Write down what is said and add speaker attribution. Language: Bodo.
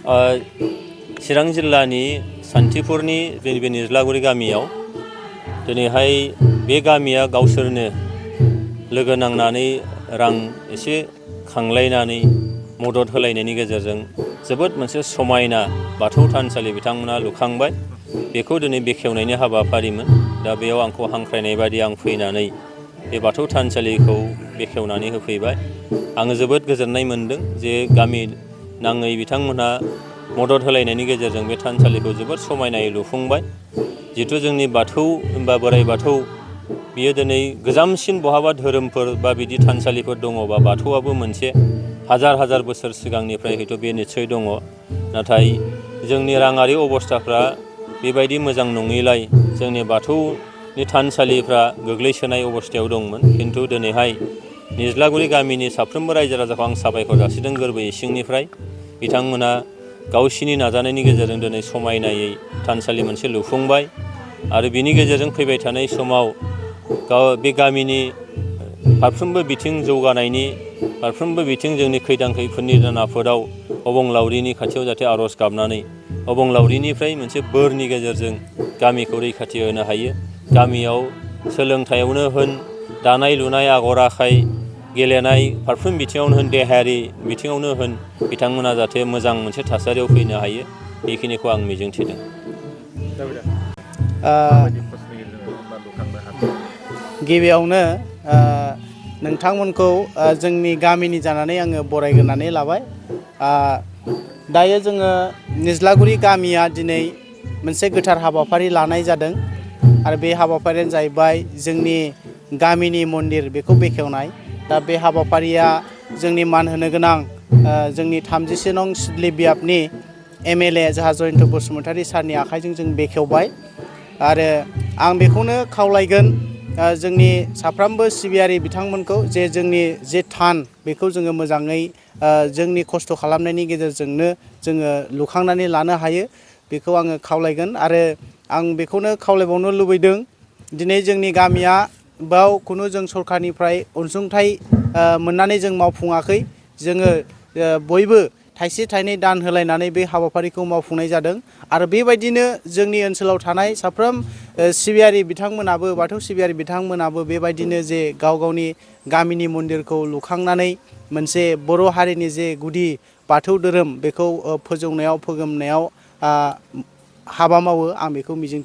Speaker 1: चिरां जिल्लानि सान्थिपुरनि बे निज्लागुरि गामियाव दिनैहाय बे गामिया गावसोरनो लोगो नांनानै रां एसे खांलायनानै मदद होलायनायनि गेजेरजों जोबोद मोनसे समायना बाथौ थानसालि बिथांमोना लुखांबाय। बेखौ दिनै बेखेवनायनि हाबाफारिमोन। दा बेयाव आंखौ हांख्रायनाय बादि आं फैनानै बे बाथौ थानसालिखौ बेखेवनानै होफैबाय। आङो जोबोद गोजोननाय मोनदों जे गामि नाङै बिथांमोनहा मदद होलायनायनि गेजेरजों बे थानसालिखौ जोबोद समायनायै लुफुंबाय। जिथु जोंनि बाथौ होनबा बोराइ बाथौ बियो दिनै गोजामसिन बहाबा धोरोमफोर बा बिदि थानसालिफोर दङबा बाथौआबो मोनसे हाजार हाजार बोसोर सिगांनिफ्राय हयथ' बे निस्सय दङ। नाथाय जोंनि राङारि अबस्थाफ्रा बेबायदि मोजां नङैलाय जोंनि बाथौनि थानसालिफ्रा गोग्लैसोनाय अबस्थायाव दंमोन। खिन्थु दिनैहाय निज्लागुरि गामिनि साफ्रोमबो रायजो राजाखौ आं साबायखर जासिदों गोरबो इसिंनिफ्राय। बिथांमोना गावसिनि नाजानायनि गेजेरजों दिनै समायनायै थानसालि मोनसे लुफुंबाय आरो बिनि गेजेरजों फैबाय थानाय समाव बे गामिनि फारफ्रोमबो बिथिं जौगानायनि फारफ्रोमबो बिथिं जोंनि खैदां खैफोदनि आफोदाव अबंलावरिनि खाथियाव जाहाथे आर'ज गाबनानै अबंलावरिनिफ्राय मोनसे बोरनि गेजेरजों गामिखौ रैखाथि होनो हायो। गामियाव सोलोंथायावनो होन, दानाय लुनाय, आगर आखाइ, गेलेनाय फारफ्रोम बिथिङावनो होन, देहायारि बिथिङावनो होन बिथांमोना जाहाथे मोजां मोनसे थासारियाव फैनो हायो बेखिनिखौ आं मिजिंथिदों।
Speaker 2: गिबियावनो नोंथांमोनखौ जोंनि गामिनि जानानै आङो बरायग्रोनानै लाबाय। दायो जोङो निज्लागुरि गामिया दिनै मोनसे गोथार हाबाफारि लानाय जादों आरो बे हाबाफारियानो जाहैबाय जोंनि गामिनि मन्दिर बेखौ बेखेवनाय। दा बे हाबाफारिया जोंनि मान होनो गोनां जोंनि 37 नं सिडली बियाबनि MLA जोंहा जयन्त बसुमतारी सारनि आखाइजों जों बेखेवबाय आरो आं बेखौनो खावलायगोन जोंनि साफ्रोमबो सिबियारि बिथांमोनखौ जे जोंनि जे थान बेखौ जोङो मोजाङै जोंनि खस्थ' खालामनायनि गेजेरजोंनो जोङो लुखांनानै लानो हायो बेखौ आङो खावलायगोन। आरो आं बेखौनो खावलायबावनो लुबैदों दिनै जोंनि गामिया बाव खुनु जों सरखारनिफ्राय अनसुंथाइ मोननानै जों मावफुङाखै। जोङो बयबो थाइसे थाइनै दान होलायनानै बे हाबाफारिखौ मावफुंनाय जादों आरो बेबायदिनो जोंनि ओनसोलाव थानाय साफ्रोम सिबियारि बिथांमोनाबो बाथौ सिबियारि बिथांमोनाबो बेबायदिनो जे गाव गावनि गामिनि मन्दिरखौ लुखांनानै मोनसे बर' हारिनि जे गुदि बाथौ धोरोम बेखौ फोजौनायाव फोगोमनायाव हाबा मावो आं बेखौ मिजिंथियो।